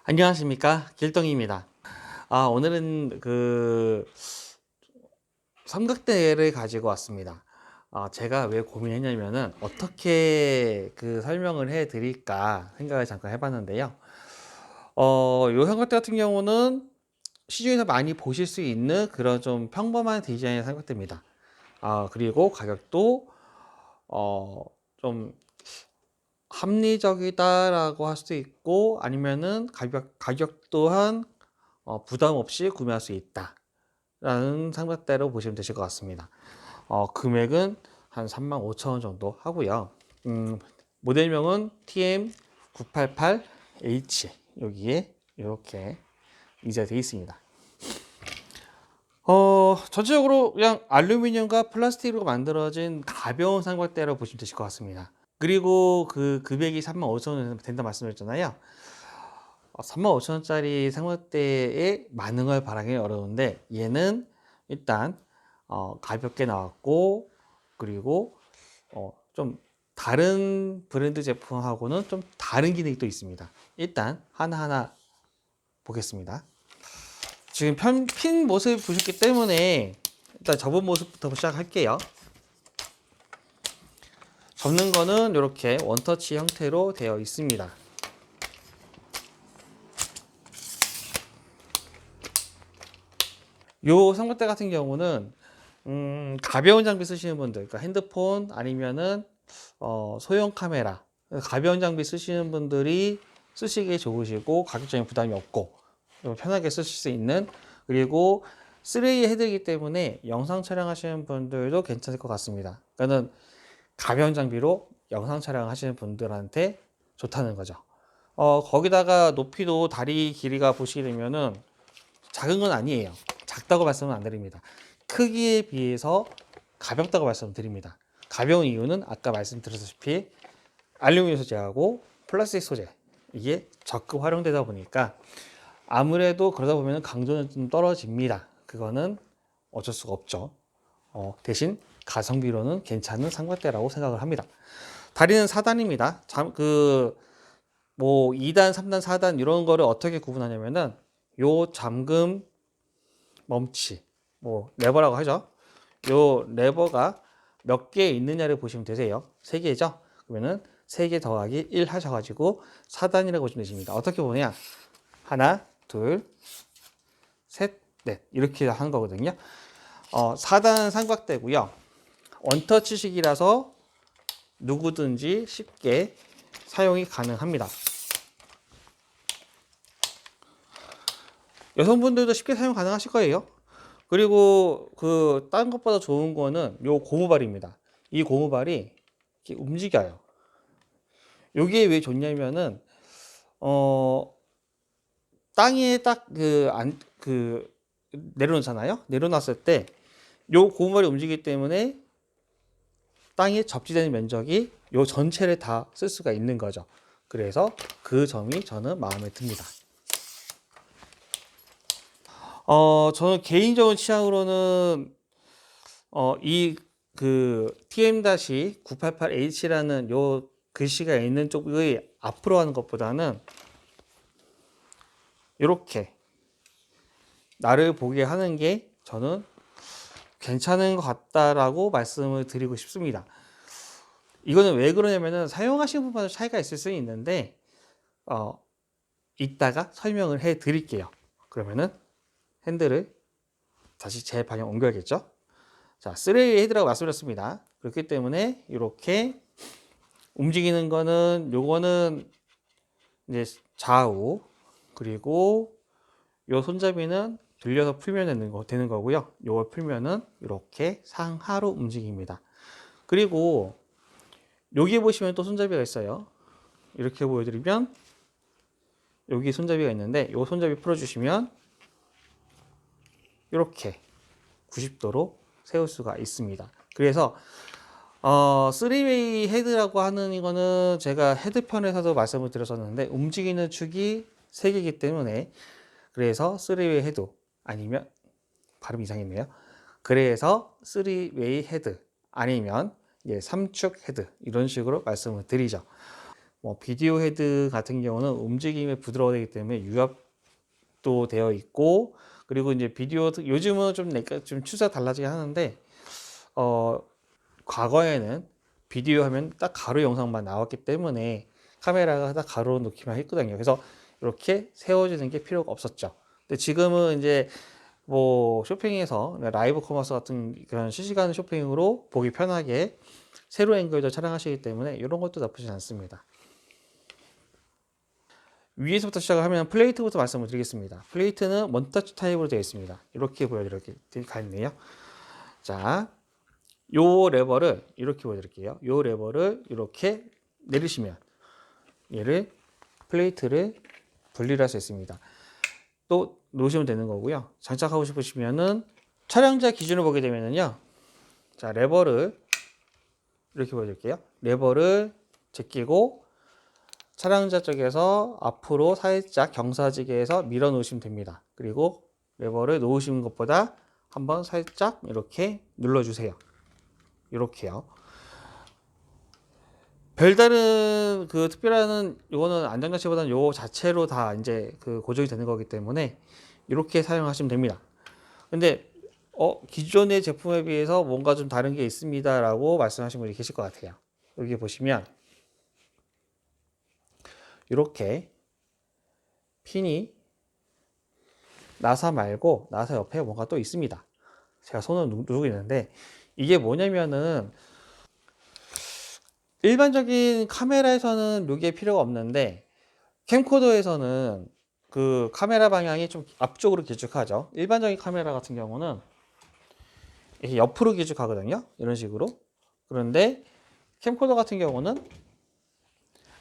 안녕하십니까, 길동입니다. 오늘은 삼각대를 가지고 왔습니다. 제가 왜 고민했냐면은 어떻게 설명을 해 드릴까 생각을 잠깐 해봤는데요. 요 삼각대 같은 경우는 시중에서 많이 보실 수 있는 그런 좀 평범한 디자인의 삼각대입니다. 그리고 가격도 좀 합리적이다라고 할 수도 있고, 아니면은 가격 또한 부담 없이 구매할 수 있다라는 삼각대로 보시면 되실 것 같습니다. 금액은 한 35,000원 정도 하고요. 모델명은 TM988H, 여기에 이렇게 이제 되어 있습니다. 전체적으로 그냥 알루미늄과 플라스틱으로 만들어진 가벼운 삼각대라고 보시면 되실 것 같습니다. 그리고 그 금액이 35,000원 된다 말씀드렸잖아요. 35,000원짜리 삼각대에 많은 걸 바라기 어려운데, 얘는 일단 가볍게 나왔고, 그리고 좀 다른 브랜드 제품하고는 좀 다른 기능이 또 있습니다. 일단 하나하나 보겠습니다. 지금 핀 모습을 보셨기 때문에 일단 접은 모습부터 시작할게요. 접는 거는 이렇게 원터치 형태로 되어 있습니다. 요 삼각대 같은 경우는 가벼운 장비 쓰시는 분들, 그러니까 핸드폰 아니면은 소형 카메라, 가벼운 장비 쓰시는 분들이 쓰시기에 좋으시고, 가격적인 부담이 없고 편하게 쓰실 수 있는, 그리고 3A 헤드이기 때문에 영상 촬영하시는 분들도 괜찮을 것 같습니다. 그러니까는 가벼운 장비로 영상 촬영하시는 분들한테 좋다는 거죠. 거기다가 높이도, 다리 길이가 보시게 되면은 작은 건 아니에요. 작다고 말씀은 안 드립니다. 크기에 비해서 가볍다고 말씀드립니다. 가벼운 이유는 아까 말씀드렸다시피 알루미늄 소재하고 플라스틱 소재, 이게 적극 활용되다 보니까 아무래도 그러다 보면 강도는 좀 떨어집니다. 그거는 어쩔 수가 없죠. 대신 가성비로는 괜찮은 삼각대라고 생각을 합니다. 다리는 4단입니다. 뭐 2단, 3단, 4단 이런 거를 어떻게 구분하냐면은 요 잠금 멈치, 뭐 레버라고 하죠. 요 레버가 몇 개 있느냐를 보시면 되세요. 3개죠. 그러면은 3개 더하기 1 하셔가지고 4단이라고 보시면 되십니다. 어떻게 보냐? 하나, 둘, 셋, 넷 이렇게 하는 거거든요. 4단 삼각대고요. 원터치식이라서 누구든지 쉽게 사용이 가능합니다. 여성분들도 쉽게 사용 가능하실 거예요. 그리고 다른 것보다 좋은 거는 요 고무발입니다. 이 고무발이 이렇게 움직여요. 요게 왜 좋냐면은 어 땅에 딱 내려놓잖아요. 내려놨을 때 요 고무발이 움직이기 때문에 땅에 접지되는 면적이 요 전체를 다 쓸 수가 있는 거죠. 그래서 그 점이 저는 마음에 듭니다. 저는 개인적인 취향으로는 이 TM-988H라는 요 글씨가 있는 쪽의 앞으로 하는 것보다는 이렇게 나를 보게 하는 게 저는 괜찮은 것 같다라고 말씀을 드리고 싶습니다. 이거는 왜 그러냐면은 사용하시는 분마다 차이가 있을 수 있는데 이따가 설명을 해 드릴게요. 그러면은 핸들을 다시 제 방향 옮겨야겠죠. 자, 3웨이 헤드라고 말씀드렸습니다. 그렇기 때문에 이렇게 움직이는 거는, 요거는 이제 좌우, 그리고 요 손잡이는 돌려서 풀면 되는 거고요. 요걸 풀면은 이렇게 상하로 움직입니다. 그리고 여기 보시면 또 손잡이가 있어요. 이렇게 보여드리면 여기 손잡이가 있는데, 요 손잡이 풀어주시면 이렇게 90도로 세울 수가 있습니다. 그래서 3웨이 헤드라고 하는 이거는 제가 헤드편에서도 말씀을 드렸었는데, 움직이는 축이 3개이기 때문에, 그래서 3웨이 헤드, 아니면 발음 이상했네요. 그래서 3웨이 헤드 아니면 3축 헤드, 이런 식으로 말씀을 드리죠. 뭐 비디오 헤드 같은 경우는 움직임이 부드러워지기 때문에 유압도 되어 있고, 그리고 이제 비디오 요즘은 좀 추세가 달라지긴 하는데 과거에는 비디오 하면 딱 가로 영상만 나왔기 때문에 카메라가 딱 가로 놓기만 했거든요. 그래서 이렇게 세워지는 게 필요가 없었죠. 근데 지금은 이제 뭐 쇼핑에서 라이브 커머스 같은 그런 실시간 쇼핑으로 보기 편하게 세로 앵글도 촬영하시기 때문에 이런 것도 나쁘진 않습니다. 위에서부터 시작을 하면 플레이트부터 말씀을 드리겠습니다. 플레이트는 원터치 타입으로 되어 있습니다. 이렇게 보여드릴게요. 있네요. 자, 요 레버를 이렇게 보여드릴게요. 요 레버를 이렇게 내리시면 얘를 플레이트를 분리를 할 수 있습니다. 또 놓으시면 되는 거고요. 장착하고 싶으시면은 촬영자 기준으로 보게 되면은요. 자, 레버를 이렇게 보여드릴게요. 레버를 제끼고 촬영자 쪽에서 앞으로 살짝 경사지게해서 밀어 놓으시면 됩니다. 그리고 레버를 놓으시는 것보다 한번 살짝 이렇게 눌러주세요. 이렇게요. 별다른 그 특별한 요거는 안전장치보다는 요 자체로 다 이제 그 고정이 되는 거기 때문에 이렇게 사용하시면 됩니다. 근데 기존의 제품에 비해서 뭔가 좀 다른 게 있습니다라고 말씀하시는 분이 계실 것 같아요. 여기 보시면 이렇게 핀이 나사 말고 나사 옆에 뭔가 또 있습니다. 제가 손을 누르고 있는데 이게 뭐냐면은 일반적인 카메라에서는 이게 필요가 없는데 캠코더에서는 그 카메라 방향이 좀 앞쪽으로 길쭉하죠. 일반적인 카메라 같은 경우는 이렇게 옆으로 길쭉하거든요. 이런 식으로. 그런데 캠코더 같은 경우는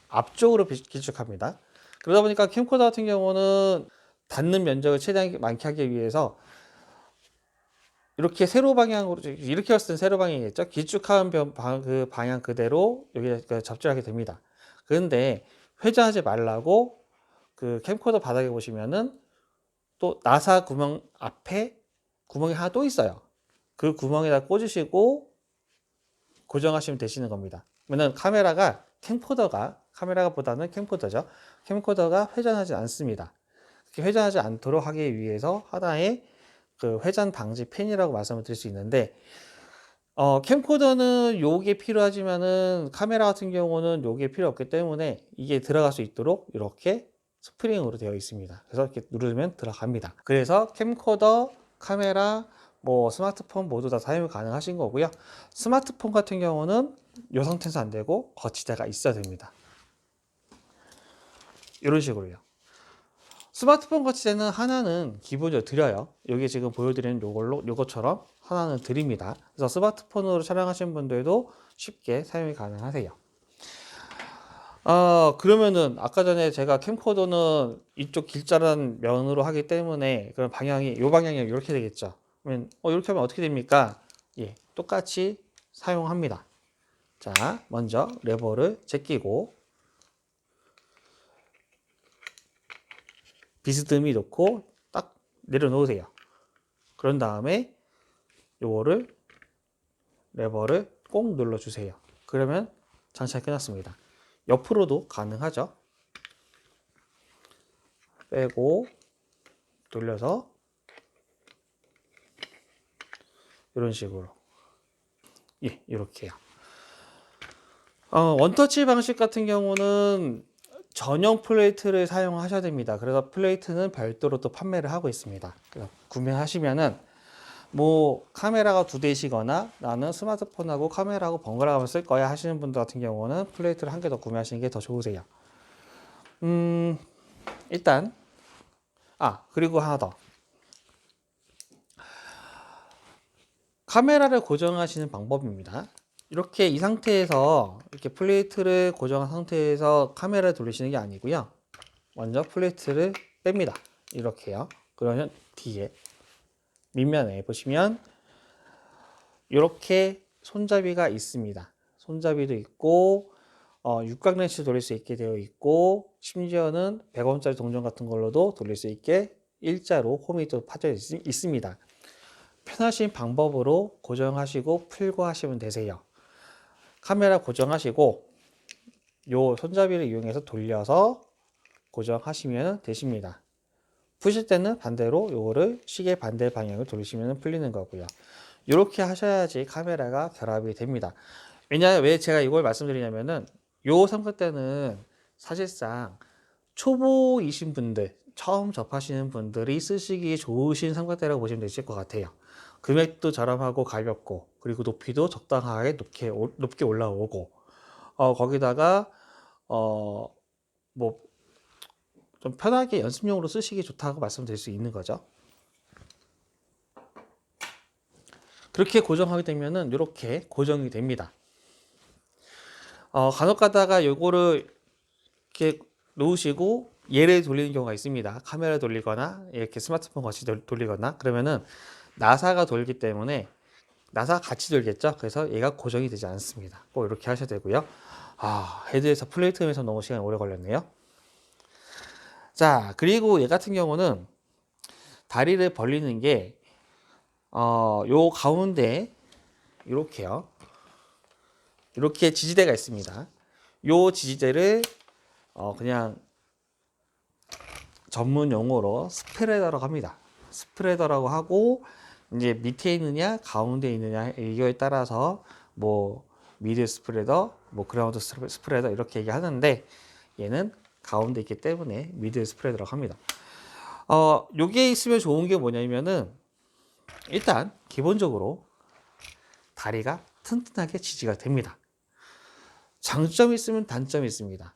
앞쪽으로 길쭉합니다. 그러다 보니까 캠코더 같은 경우는 닿는 면적을 최대한 많게 하기 위해서 이렇게 세로 방향으로, 이렇게 봤을 땐 세로 방향이겠죠. 길쭉한 그 방향 그대로 여기에 접지하게 됩니다. 그런데 회전하지 말라고 그 캠코더 바닥에 보시면은 또 나사 구멍 앞에 구멍이 하나 또 있어요. 그 구멍에다 꽂으시고 고정하시면 되시는 겁니다. 그러면 카메라보다는 캠코더죠. 캠코더가 회전하지 않습니다. 회전하지 않도록 하기 위해서 하나의 그 회전 방지 펜이라고 말씀을 드릴 수 있는데 캠코더는 요게 필요하지만은 카메라 같은 경우는 요게 필요 없기 때문에 이게 들어갈 수 있도록 이렇게 스프링으로 되어 있습니다. 그래서 이렇게 누르면 들어갑니다. 그래서 캠코더, 카메라, 뭐 스마트폰 모두 다 사용 가능하신 거고요. 스마트폰 같은 경우는 이 상태에서 안 되고 거치대가 있어야 됩니다. 이런 식으로요. 스마트폰 거치대는 하나는 기본적으로 드려요. 여기 지금 보여드리는 요것처럼 하나는 드립니다. 그래서 스마트폰으로 촬영하시는 분들도 쉽게 사용이 가능하세요. 그러면은 아까 전에 제가 캠코더는 이쪽 길자란 면으로 하기 때문에 그런 방향이 요 방향이 이렇게 되겠죠. 그러면 이렇게 하면 어떻게 됩니까? 예, 똑같이 사용합니다. 자, 먼저 레버를 제끼고 비스듬히 놓고 딱 내려놓으세요. 그런 다음에 요거를 레버를 꼭 눌러주세요. 그러면 장착이 끝났습니다. 옆으로도 가능하죠. 빼고 돌려서 이런 식으로 이렇게요. 원터치 방식 같은 경우는 전용 플레이트를 사용하셔야 됩니다. 그래서 플레이트는 별도로 또 판매를 하고 있습니다. 그래서 구매하시면은 뭐 카메라가 2대이시거나 나는 스마트폰하고 카메라하고 번갈아 가면서 쓸 거야 하시는 분들 같은 경우는 플레이트를 한 개 더 구매하시는 게 더 좋으세요. 일단 그리고 하나 더. 카메라를 고정하시는 방법입니다. 이렇게 이 상태에서 이렇게 플레이트를 고정한 상태에서 카메라를 돌리시는 게 아니고요. 먼저 플레이트를 뺍니다. 이렇게요. 그러면 뒤에 밑면에 보시면 이렇게 손잡이가 있습니다. 손잡이도 있고 육각 렌치 돌릴 수 있게 되어 있고 심지어는 100원짜리 동전 같은 걸로도 돌릴 수 있게 일자로 홈이 또 파져 있습니다. 편하신 방법으로 고정하시고 풀고 하시면 되세요. 카메라 고정하시고 요 손잡이를 이용해서 돌려서 고정하시면 되십니다. 푸실 때는 반대로 요거를 시계 반대 방향으로 돌리시면 풀리는 거고요. 이렇게 하셔야지 카메라가 결합이 됩니다. 왜냐하면 왜 제가 이걸 말씀드리냐면은 요 삼각대는 사실상 초보이신 분들, 처음 접하시는 분들이 쓰시기 좋으신 삼각대라고 보시면 되실 것 같아요. 금액도 저렴하고 가볍고, 그리고 높이도 적당하게 높게 올라오고, 거기다가 뭐 좀 편하게 연습용으로 쓰시기 좋다고 말씀드릴 수 있는 거죠. 그렇게 고정하게 되면은 이렇게 고정이 됩니다. 간혹 가다가 요거를 이렇게 놓으시고 얘를 돌리는 경우가 있습니다. 카메라 돌리거나 이렇게 스마트폰 같이 돌리거나 그러면은 나사가 돌기 때문에 나사가 같이 돌겠죠. 그래서 얘가 고정이 되지 않습니다. 꼭 이렇게 하셔야 되고요. 헤드에서 플레이트에서 너무 시간이 오래 걸렸네요. 자, 그리고 얘 같은 경우는 다리를 벌리는 게 요 가운데 이렇게요. 이렇게 지지대가 있습니다. 요 지지대를 그냥 전문 용어로 스프레더라고 합니다. 스프레더라고 하고 이제 밑에 있느냐 가운데 있느냐 이거에 따라서 뭐 미드 스프레더, 뭐 그라운드 스프레더 이렇게 얘기하는데 얘는 가운데 있기 때문에 미드 스프레더라고 합니다. 요게 있으면 좋은 게 뭐냐면은 일단 기본적으로 다리가 튼튼하게 지지가 됩니다. 장점이 있으면 단점이 있습니다.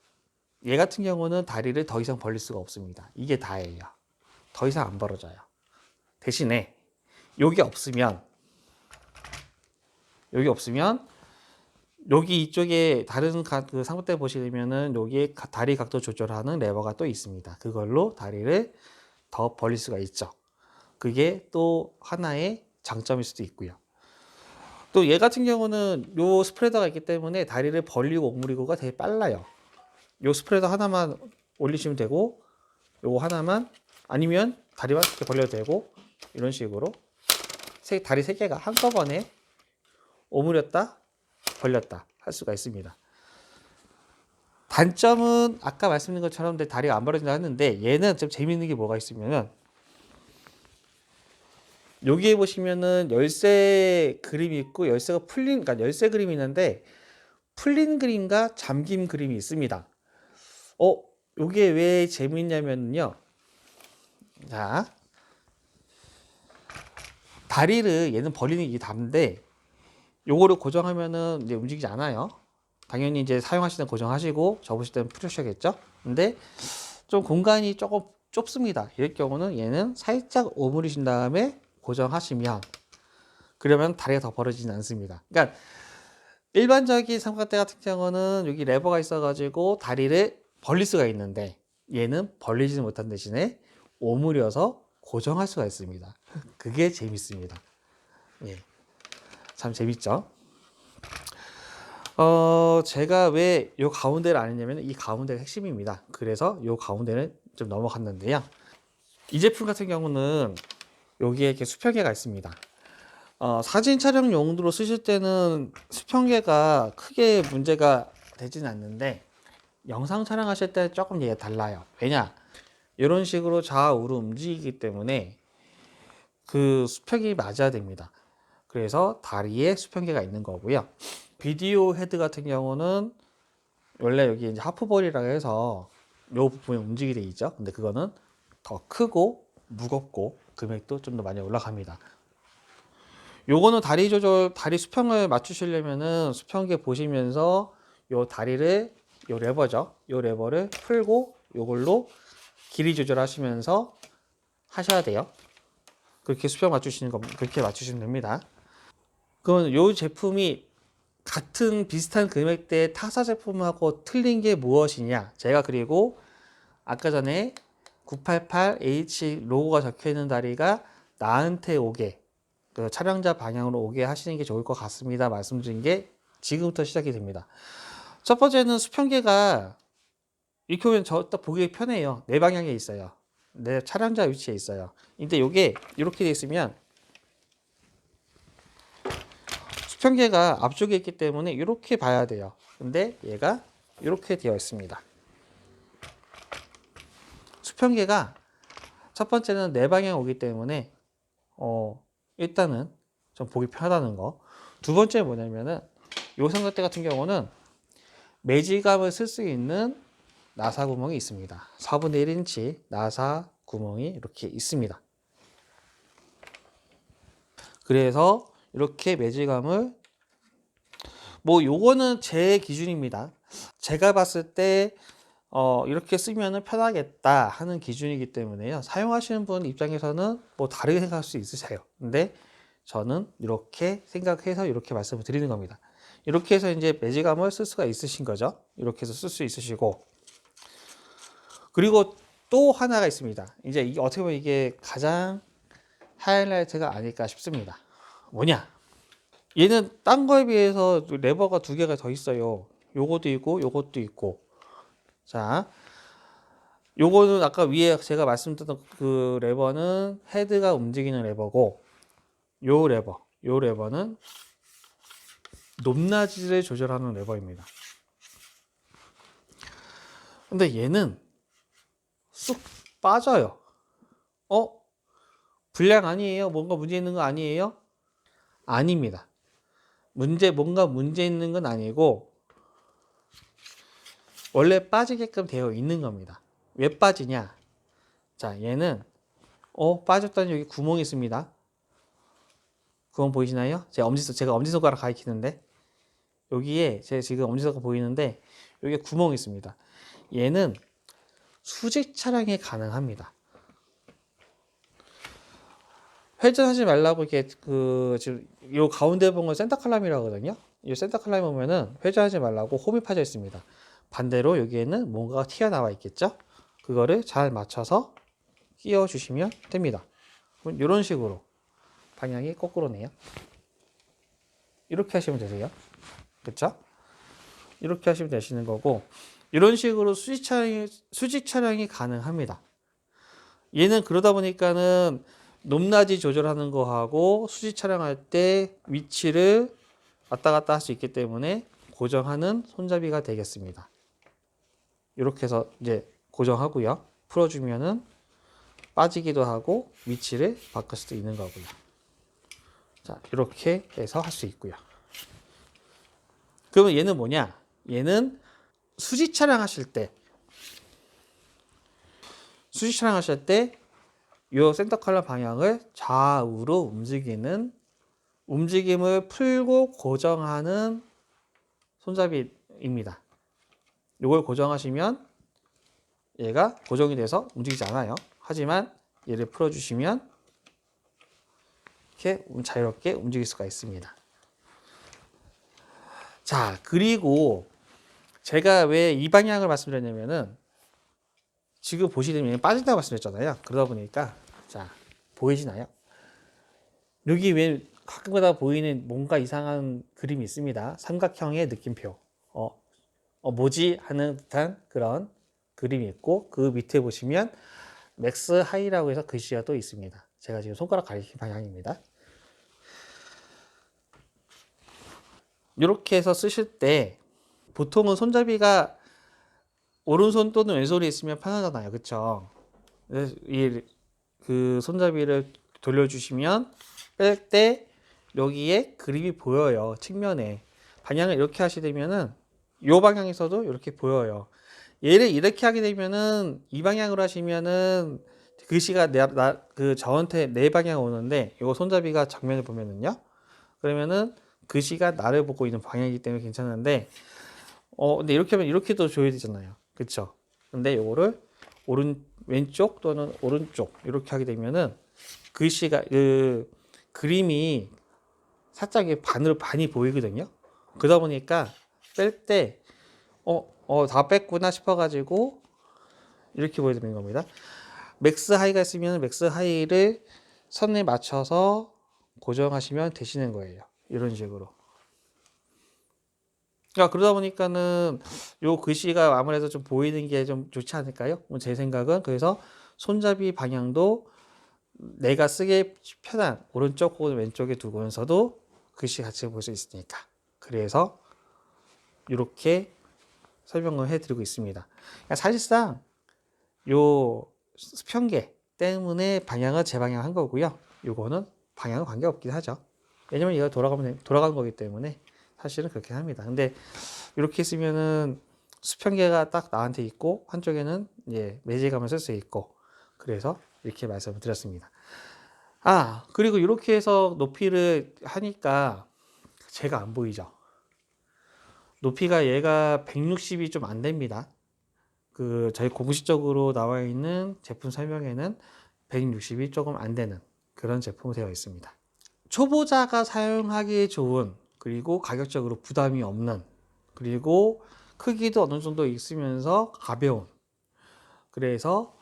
얘 같은 경우는 다리를 더 이상 벌릴 수가 없습니다. 이게 다예요. 더 이상 안 벌어져요. 대신에 여기 없으면 여기 이쪽에 다른 그 상부대 보시면은 여기에 다리 각도 조절하는 레버가 또 있습니다. 그걸로 다리를 더 벌릴 수가 있죠. 그게 또 하나의 장점일 수도 있고요. 또 얘 같은 경우는 요 스프레더가 있기 때문에 다리를 벌리고 오므리고가 되게 빨라요. 요 스프레더 하나만 올리시면 되고 요거 하나만 아니면 다리만 이렇게 벌려도 되고 이런 식으로 다리 세 개가 한꺼번에 오므렸다 벌렸다 할 수가 있습니다. 단점은 아까 말씀드린 것처럼 다리가 안 벌어진다 했는데 얘는 좀 재밌는 게 뭐가 있으면은 여기에 보시면은 열쇠 그림이 있고 열쇠가 그러니까 열쇠 그림이 있는데 풀린 그림과 잠김 그림이 있습니다. 요게 왜 재밌냐면요. 자, 다리를 얘는 벌리는 게 다른데 요거를 고정하면은 이제 움직이지 않아요. 당연히 이제 사용하실 때 고정하시고 접으실 때는 풀으셔야겠죠. 근데 좀 공간이 조금 좁습니다. 이럴 경우는 얘는 살짝 오므리신 다음에 고정하시면 그러면 다리가 더 벌어지진 않습니다. 그러니까 일반적인 삼각대 같은 경우는 여기 레버가 있어가지고 다리를 벌릴 수가 있는데 얘는 벌리지는 못한 대신에 오므려서 고정할 수가 있습니다. 그게 재밌습니다. 예, 참 재밌죠. 제가 왜 이 가운데를 안 했냐면 이 가운데가 핵심입니다. 그래서 이 가운데는 좀 넘어갔는데요. 이 제품 같은 경우는 여기에 이렇게 수평계가 있습니다. 사진 촬영 용도로 쓰실 때는 수평계가 크게 문제가 되지는 않는데 영상 촬영하실 때 조금 얘가 달라요. 왜냐? 이런 식으로 좌우로 움직이기 때문에 그 수평이 맞아야 됩니다. 그래서 다리에 수평계가 있는 거고요. 비디오 헤드 같은 경우는 원래 여기 이제 하프볼이라고 해서 이 부분이 움직이게 돼 있죠. 근데 그거는 더 크고 무겁고 금액도 좀 더 많이 올라갑니다. 요거는 다리 조절, 다리 수평을 맞추시려면은 수평계 보시면서 요 다리를 요 레버죠. 요 레버를 풀고 요걸로 길이 조절하시면서 하셔야 돼요. 그렇게 수평 맞추시는 거 그렇게 맞추시면 됩니다. 그러면 요 제품이 같은 비슷한 금액대의 타사 제품하고 틀린 게 무엇이냐? 제가 그리고 아까 전에 988H 로고가 적혀 있는 다리가 나한테 오게 그 촬영자 방향으로 오게 하시는 게 좋을 것 같습니다. 말씀드린 게 지금부터 시작이 됩니다. 첫 번째는 수평계가 이렇게 보면 저 딱 보기 편해요. 내 방향에 있어요. 내 촬영자 위치에 있어요. 근데 이게 이렇게 돼 있으면 수평계가 앞쪽에 있기 때문에 이렇게 봐야 돼요. 근데 얘가 이렇게 되어 있습니다. 수평계가 첫 번째는 네 방향 오기 때문에 일단은 좀 보기 편하다는 거. 두 번째 뭐냐면은 요 삼각대 같은 경우는 매지감을 쓸 수 있는 나사 구멍이 있습니다. 4분의 1인치 나사 구멍이 이렇게 있습니다. 그래서 이렇게 매지감을 요거는 제 기준입니다. 제가 봤을 때 이렇게 쓰면은 편하겠다 하는 기준이기 때문에요. 사용하시는 분 입장에서는 다르게 생각할 수 있으세요. 근데 저는 이렇게 생각해서 이렇게 말씀을 드리는 겁니다. 이렇게 해서 이제 매지감을 쓸 수가 있으신 거죠. 이렇게 해서 쓸 수 있으시고. 그리고 또 하나가 있습니다. 이제 이게 어떻게 보면 이게 가장 하이라이트가 아닐까 싶습니다. 뭐냐? 얘는 딴 거에 비해서 레버가 두 개가 더 있어요. 요것도 있고 요것도 있고. 자, 요거는 아까 위에 제가 말씀드렸던 그 레버는 헤드가 움직이는 레버고, 요 레버는 높낮이를 조절하는 레버입니다. 근데 얘는 쑥 빠져요. 불량 아니에요? 뭔가 문제 있는 거 아니에요? 아닙니다. 뭔가 문제 있는 건 아니고, 원래 빠지게끔 되어 있는 겁니다. 왜 빠지냐? 자, 얘는, 빠졌다니 여기 구멍이 있습니다. 구멍 보이시나요? 제가 엄지손가락 가리키는데, 여기에 제 지금 엄지손가락 보이는데, 여기에 구멍이 있습니다. 얘는 수직 차량이 가능합니다. 회전하지 말라고 이렇게 지금 요 가운데 본 건 센터칼럼이라고 하거든요. 이 센터칼럼 보면은 회전하지 말라고 홈이 파져 있습니다. 반대로 여기에는 뭔가가 튀어나와 있겠죠? 그거를 잘 맞춰서 끼워 주시면 됩니다. 이런 식으로 방향이 거꾸로네요. 이렇게 하시면 되세요. 그쵸? 이렇게 하시면 되시는 거고, 이런 식으로 수직 차량이 가능합니다. 얘는 그러다 보니까는 높낮이 조절하는 거하고 수직 촬영할 때 위치를 왔다 갔다 할 수 있기 때문에 고정하는 손잡이가 되겠습니다. 이렇게 해서 이제 고정하고요. 풀어주면은 빠지기도 하고 위치를 바꿀 수도 있는 거고요. 자, 이렇게 해서 할 수 있고요. 그러면 얘는 뭐냐? 얘는 수직 촬영하실 때 이 센터 컬러 방향을 좌우로 움직이는 움직임을 풀고 고정하는 손잡이입니다. 이걸 고정하시면 얘가 고정이 돼서 움직이지 않아요. 하지만 얘를 풀어주시면 이렇게 자유롭게 움직일 수가 있습니다. 자, 그리고 제가 왜 이 방향을 말씀드렸냐면은 지금 보시면 빠진다고 말씀드렸잖아요. 그러다 보니까 자, 보이시나요? 여기 왜 가끔가다 보이는 뭔가 이상한 그림이 있습니다. 삼각형의 느낌표. 뭐지? 하는 듯한 그런 그림이 있고 그 밑에 보시면 맥스 하이라고 해서 글씨가 또 있습니다. 제가 지금 손가락 가리킨 방향입니다. 이렇게 해서 쓰실 때 보통은 손잡이가 오른손 또는 왼손이 있으면 편하잖아요. 그쵸? 그 손잡이를 돌려주시면 뺄 때 여기에 그림이 보여요. 측면에. 방향을 이렇게 하시게 되면은 이 방향에서도 이렇게 보여요. 얘를 이렇게 하게 되면은 이 방향으로 하시면은 글씨가 저한테 내 방향 오는데 이거 손잡이가 정면을 보면은요. 그러면은 글씨가 나를 보고 있는 방향이기 때문에 괜찮은데 근데 이렇게 하면 이렇게도 줘야 되잖아요. 그쵸? 근데 요거를 왼쪽 또는 오른쪽 이렇게 하게 되면은 글씨가 그림이 살짝 반이 보이거든요. 그러다 보니까 뺄 때 다 뺐구나 싶어가지고 이렇게 보여드리는 겁니다. 맥스 하이가 있으면 맥스 하이를 선에 맞춰서 고정하시면 되시는 거예요. 이런 식으로. 그러다 보니까는 요 글씨가 아무래도 좀 보이는 게 좀 좋지 않을까요? 제 생각은. 그래서 손잡이 방향도 내가 쓰기 편한 오른쪽 혹은 왼쪽에 두면서도 글씨 같이 볼 수 있으니까. 그래서 이렇게 설명을 해드리고 있습니다. 그러니까 사실상 요 수평계 때문에 방향을 재방향한 거고요. 요거는 방향은 관계없긴 하죠. 왜냐면 얘가 돌아가는 거기 때문에 사실은 그렇게 합니다. 근데 이렇게 쓰면은 수평계가 딱 나한테 있고 한쪽에는 이제 매질감을 쓸 수 있고 그래서 이렇게 말씀을 드렸습니다. 그리고 이렇게 해서 높이를 하니까 제가 안 보이죠. 높이가 얘가 160이 좀 안 됩니다. 저희 공식적으로 나와 있는 제품 설명에는 160이 조금 안 되는 그런 제품이 되어 있습니다. 초보자가 사용하기 좋은, 그리고 가격적으로 부담이 없는, 그리고 크기도 어느 정도 있으면서 가벼운, 그래서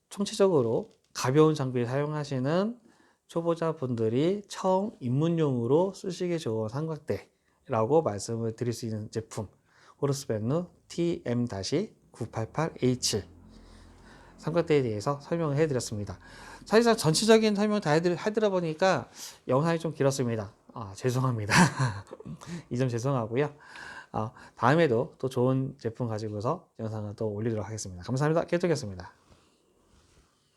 총체적으로 가벼운 장비를 사용하시는 초보자분들이 처음 입문용으로 쓰시기 좋은 삼각대라고 말씀을 드릴 수 있는 제품, 호르스벤누 TM-988H 삼각대에 대해서 설명을 해드렸습니다. 사실상 전체적인 설명 다 해드려 보니까 영상이 좀 길었습니다. 죄송합니다. 이 점 죄송하고요. 다음에도 또 좋은 제품 가지고서 영상을 또 올리도록 하겠습니다. 감사합니다. 깨톡이었습니다.